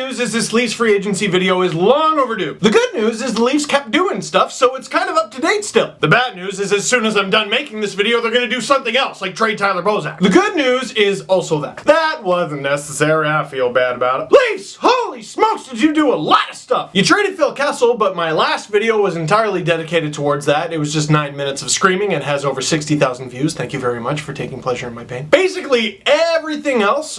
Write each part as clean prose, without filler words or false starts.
news is this Leafs free agency video is long overdue. The good news is the Leafs kept doing stuff, so it's kind of up to date still. The bad news is as soon as I'm done making this video, they're gonna do something else, like trade Tyler Bozak. The good news is also that. That wasn't necessary, I feel bad about it. Leafs! Holy smokes, did you do a lot of stuff! You traded Phil Kessel, but my last video was entirely dedicated towards that. It was just 9 minutes of screaming and has over 60,000 views. Thank you very much for taking pleasure in my pain. Basically, everything else,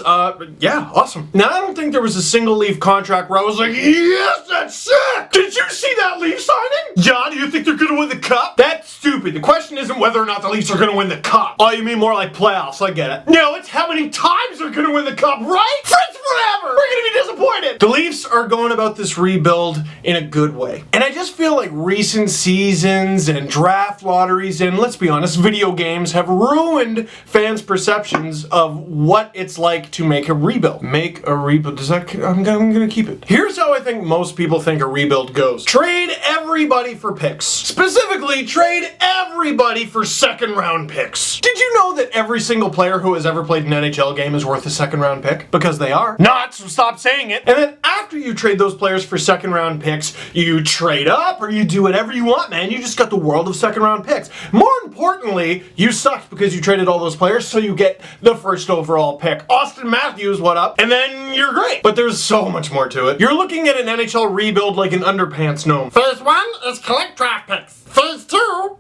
yeah, awesome. Now, I don't think there was a single Leaf contract where I was like, yes, that's sick! Did you see that Leaf signing? Yeah, do you think they're gonna win the cup? That's stupid. The question isn't whether or not the Leafs are gonna win the cup. Oh, you mean more like playoffs, I get it. No, it's how many times they're gonna win the cup, right? Friends forever! We're gonna be disappointed! The Leafs are going about this rebuild in a good way. And I just feel like recent seasons and draft lotteries and, let's be honest, video games have ruined fans' perceptions of what it's like to make a rebuild. Make a rebuild. Does that... I'm gonna keep it. Here's how I think most people think a rebuild goes. Trade everybody for picks. Specifically, trade everybody for second-round picks. Did you know that every single player who has ever played an NHL game is worth a second-round pick? Because they are. Not, so stop saying it. And then after you trade those players for second-round picks, you trade up or you do whatever you want, man. You just got the world of second-round picks. More importantly, you sucked because you traded all those players, so you get the first overall pick. Austin Matthews, what up? And then you're great. But there's so much more to it. You're looking at an NHL rebuild like an underpants gnome. Phase 1 is collect draft picks. Phase 2...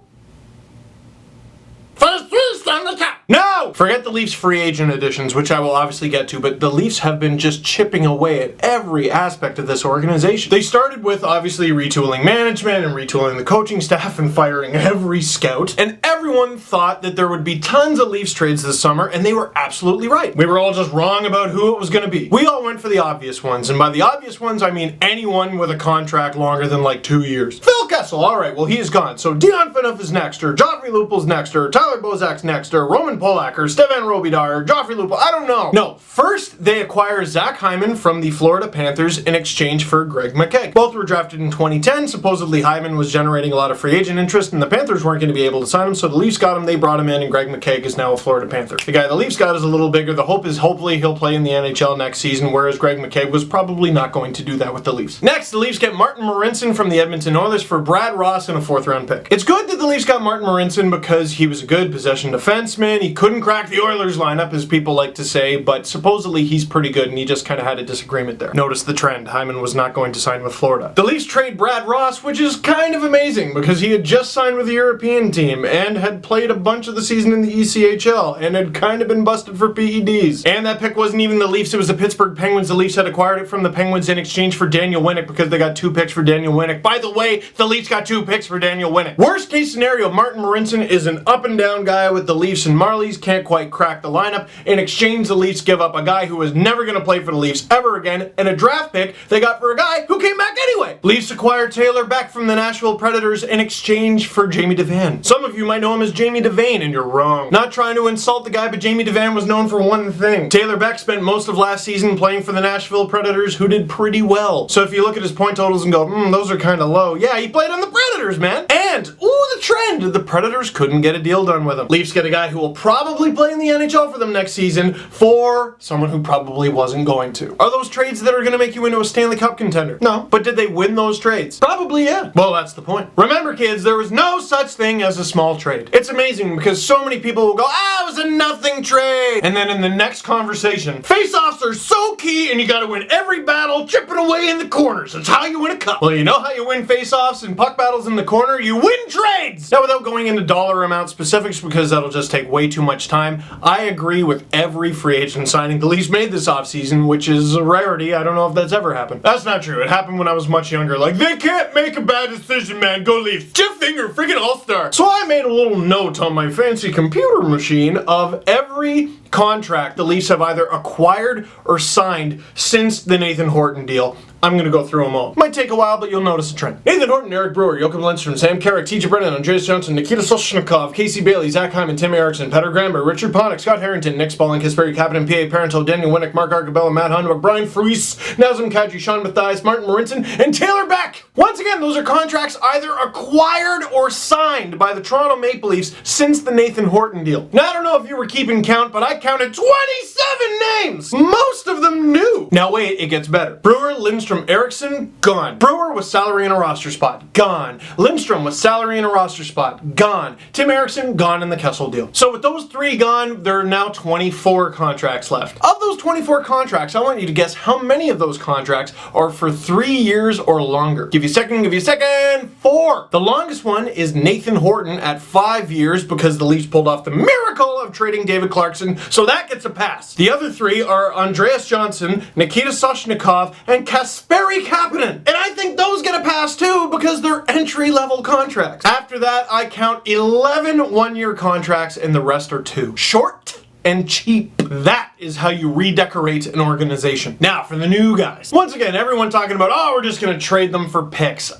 Phase 3 Stanley Cup. No! Forget the Leafs free agent additions, which I will obviously get to, but the Leafs have been just chipping away at every aspect of this organization. They started with obviously retooling management and retooling the coaching staff and firing every scout, and everyone thought that there would be tons of Leafs trades this summer, and they were absolutely right. We were all just wrong about who it was going to be. We all went for the obvious ones, and by the obvious ones, I mean anyone with a contract longer than like 2 years. Phil Kessel, alright, well he is gone, so Dion Phaneuf is next, or Joffrey Lupul's next, or Tyler Bozak's next, or Roman Polak, or Stevan Robitaille, or Joffrey Lupul, I don't know. No, first they acquire Zach Hyman from the Florida Panthers in exchange for Greg McKegg. Both were drafted in 2010. Supposedly Hyman was generating a lot of free agent interest and the Panthers weren't going to be able to sign him, so the Leafs got him, they brought him in, and Greg McKegg is now a Florida Panther. The guy the Leafs got is a little bigger. The hope is hopefully he'll play in the NHL next season, whereas Greg McKegg was probably not going to do that with the Leafs. Next, the Leafs get Martin Marincin from the Edmonton Oilers for Brad Ross and a 4th-round pick. It's good that the Leafs got Martin Marincin because he was a good possession defenseman. He couldn't crack the Oilers lineup, as people like to say, but supposedly he's pretty good, and he just kind of had a disagreement there. Notice the trend. Hyman was not going to sign with Florida. The Leafs trade Brad Ross, which is kind of amazing, because he had just signed with the European team, and had played a bunch of the season in the ECHL, and had kind of been busted for PEDs. And that pick wasn't even the Leafs, it was the Pittsburgh Penguins. The Leafs had acquired it from the Penguins in exchange for Daniel Winnick, because they got 2 picks for Daniel Winnick. By the way, the Leafs got 2 picks for Daniel Winnick. Worst case scenario, Martin Marincin is an up-and-down guy with the Leafs and Marlies, can't quite crack the lineup. In exchange, the Leafs give up a guy who was never going to play for the Leafs ever again, and a draft pick they got for a guy who came back anyway. Leafs acquire Taylor Beck from the Nashville Predators in exchange for Jamie Devane. Some of you might know him as Jamie Devane, and you're wrong. Not trying to insult the guy, but Jamie Devane was known for one thing. Taylor Beck spent most of last season playing for the Nashville Predators, who did pretty well. So if you look at his point totals and go, those are kind of low. Yeah, he played on the Predators, man. And, ooh, the trend. The Predators couldn't get a deal done with him. Leafs get a guy who will probably play in the NHL for them next season for someone who probably wasn't going to. Are those trades that are going to make you into a Stanley Cup contender? No. But did they win those trades? Probably, yeah. Well, that's the point. Remember, kids, there was no such thing as a small trade. It's amazing because so many people will go, it was a nothing trade. And then in the next conversation, face-offs are so key and you got to win every battle chipping away in the corners. That's how you win a cup. Well, you know how you win face-offs and puck battles in the corner? You win trades! Now, without going into dollar amount specifics, because that'll just take way too much time, I agree with every free agent signing the Leafs made this offseason, which is a rarity. I don't know if that's ever happened. That's not true. It happened when I was much younger. Like, they can't make a bad decision, man. Go Leafs. Jeff Finger, freaking all-star. So I made a little note on my fancy computer machine of every contract the Leafs have either acquired or signed since the Nathan Horton deal. I'm gonna go through them all. Might take a while, but you'll notice a trend. Nathan Horton, Eric Brewer, Joachim Lindstrom, Sam Carrick, TJ Brennan, Andreas Johnson, Nikita Soshnikov, Casey Bailey, Zach Hyman, Tim Erickson, Petter Gramber, Richard Pontick, Scott Harrington, Nick Spaulding, Kasperi Kapanen, P.A. Parento, Daniel Winnick, Mark Argabella, Matt Hunwick, Brian Freese, Nazem Kadri, Sean Mathias, Martin Marinson, and Taylor Beck. Once again, those are contracts either acquired or signed by the Toronto Maple Leafs since the Nathan Horton deal. Now, I don't know if you were keeping count, but I counted 27 names! Most of them new! Now wait, it gets better. Brewer, Lindstrom, Erickson, gone. Brewer with salary in a roster spot, gone. Lindstrom with salary in a roster spot, gone. Tim Erickson, gone in the Kessel deal. So with those three gone, there are now 24 contracts left. Of those 24 contracts, I want you to guess how many of those contracts are for 3 years or longer. Give you a second, 4. The longest one is Nathan Horton at 5 years because the Leafs pulled off the miracle of trading David Clarkson, so that gets a pass. The other 3 are Andreas Johnson, Nikita Soshnikov, and Kasperi Kapanen. And I think those get a pass too because they're entry-level contracts. After that, I count 11 one-year contracts and the rest are 2. Short and cheap. That is how you redecorate an organization. Now, for the new guys. Once again, everyone talking about, oh, we're just gonna trade them for picks.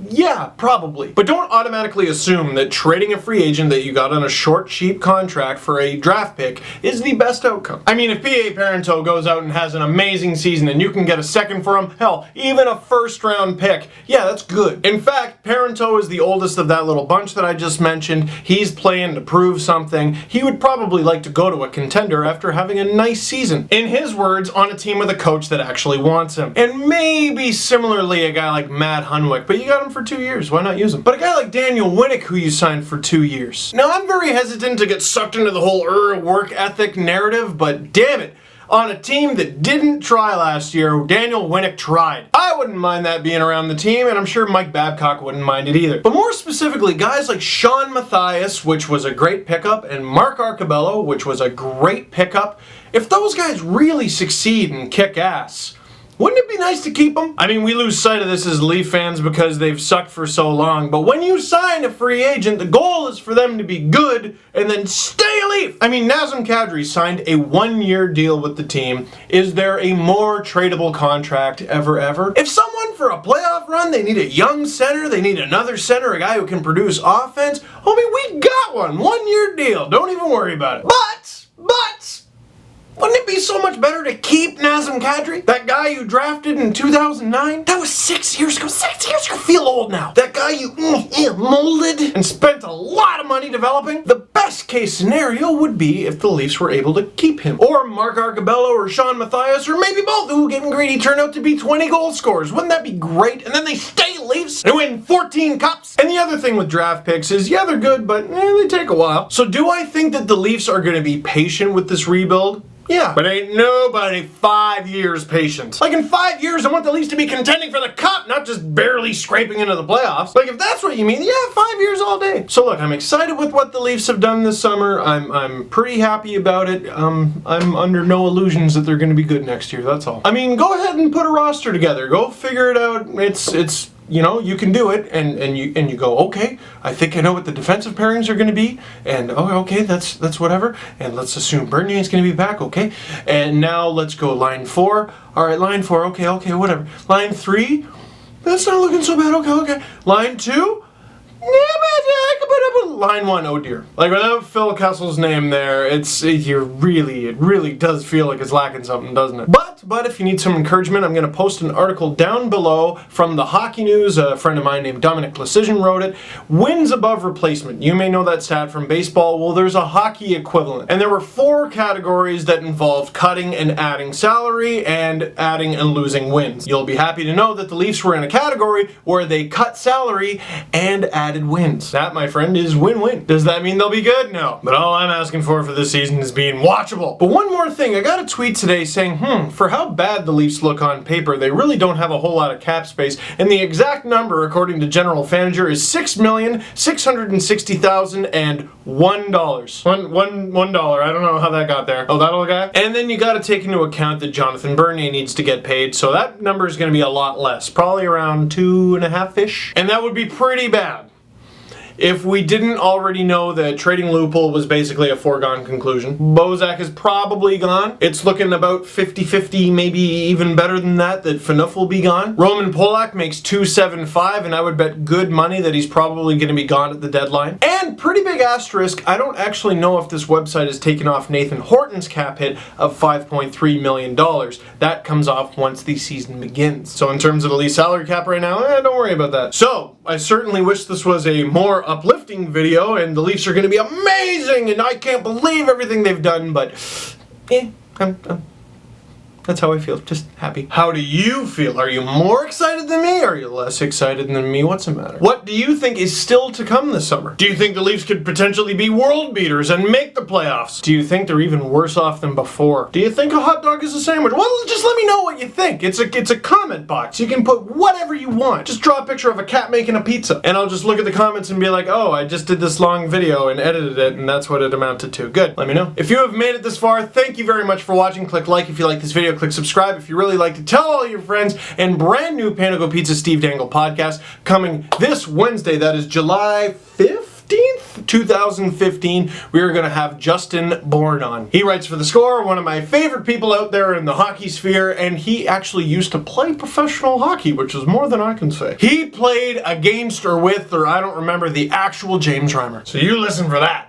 Yeah, probably. But don't automatically assume that trading a free agent that you got on a short, cheap contract for a draft pick is the best outcome. I mean, if P.A. Parento goes out and has an amazing season and you can get a second for him, hell, even a first-round pick, yeah, that's good. In fact, Parento is the oldest of that little bunch that I just mentioned. He's playing to prove something. He would probably like to go to a contender after having a nice season. In his words, on a team with a coach that actually wants him. And maybe similarly a guy like Matt Hunwick, but you got him for 2 years, why not use him? But a guy like Daniel Winnick who you signed for 2 years. Now I'm very hesitant to get sucked into the whole work ethic narrative, but damn it, on a team that didn't try last year, Daniel Winnick tried. I wouldn't mind that being around the team, and I'm sure Mike Babcock wouldn't mind it either. But more specifically, guys like Sean Mathias, which was a great pickup, and Mark Arcabello, which was a great pickup, if those guys really succeed and kick ass, wouldn't it be nice to keep them? I mean, we lose sight of this as Leaf fans because they've sucked for so long, but when you sign a free agent, the goal is for them to be good and then stay a Leaf. I mean, Nazem Kadri signed a 1-year deal with the team. Is there a more tradable contract ever? If someone for a playoff run, they need a young center, they need another center, a guy who can produce offense, homie, we got one. 1-year deal. Don't even worry about it. But wouldn't it be so much better to keep Nazem Kadri? That guy you drafted in 2009? That was 6 years ago. 6 years ago. Feel old now. That guy you molded and spent a lot of money developing? The best case scenario would be if the Leafs were able to keep him. Or Mark Arcabello or Sean Mathias, or maybe both who, getting greedy, turn out to be 20 goal scorers. Wouldn't that be great? And then they stay Leafs and win 14 cups. And the other thing with draft picks is, yeah, they're good, but they take a while. So do I think that the Leafs are going to be patient with this rebuild? Yeah, but ain't nobody 5 years patient. Like in 5 years, I want the Leafs to be contending for the cup, not just barely scraping into the playoffs. Like if that's what you mean, yeah, 5 years all day. So look, I'm excited with what the Leafs have done this summer. I'm pretty happy about it. I'm under no illusions that they're going to be good next year. That's all. I mean, go ahead and put a roster together. Go figure it out. It's you know, you can do it, and you go, okay, I think I know what the defensive pairings are going to be, and okay, that's whatever, and let's assume Bernier's going to be back, okay, and now let's go line 4, all right, line 4, okay, whatever, line 3, that's not looking so bad, okay, line 2, I can put up with line 1, oh dear. Like without Phil Kessel's name there, it really does feel like it's lacking something, doesn't it? But if you need some encouragement, I'm going to post an article down below from the Hockey News. A friend of mine named Dominic Plecision wrote it. Wins above replacement. You may know that stat from baseball. Well, there's a hockey equivalent. And there were 4 categories that involved cutting and adding salary and adding and losing wins. You'll be happy to know that the Leafs were in a category where they cut salary and added wins. That, my friend, is win-win. Does that mean they'll be good? No. But all I'm asking for this season is being watchable. But one more thing. I got a tweet today saying, for how bad the Leafs look on paper, they really don't have a whole lot of cap space, and the exact number, according to General Fanager, is $6,660,001. $1. I don't know how that got there. Oh, that old guy? And then you got to take into account that Jonathan Bernier needs to get paid, so that number is going to be a lot less, probably around 2.5-ish, and that would be pretty bad. If we didn't already know that trading Loophole was basically a foregone conclusion, Bozak is probably gone. It's looking about 50-50, maybe even better than that Phaneuf will be gone. Roman Polak makes $275, and I would bet good money that he's probably going to be gone at the deadline. And pretty big asterisk, I don't actually know if this website has taken off Nathan Horton's cap hit of $5.3 million. That comes off once the season begins. So in terms of the Leafs salary cap right now, don't worry about that. So, I certainly wish this was a more uplifting video, and the Leafs are going to be amazing, and I can't believe everything they've done, but that's how I feel, just happy. How do you feel? Are you more excited than me? Are you less excited than me? What's the matter? What do you think is still to come this summer? Do you think the Leafs could potentially be world beaters and make the playoffs? Do you think they're even worse off than before? Do you think a hot dog is a sandwich? Well, just let me know what you think. It's a comment box. You can put whatever you want. Just draw a picture of a cat making a pizza, and I'll just look at the comments and be like, oh, I just did this long video and edited it, and that's what it amounted to. Good. Let me know. If you have made it this far, thank you very much for watching. Click like if you like this video. Click subscribe if you really like to. Tell all your friends. And brand new Panago Pizza Steve Dangle podcast coming this Wednesday. That is July 15th, 2015. We are going to have Justin Bourne on. He writes for The Score, one of my favorite people out there in the hockey sphere, and he actually used to play professional hockey, which is more than I can say. He played against or with, or I don't remember, the actual James Reimer. So you listen for that.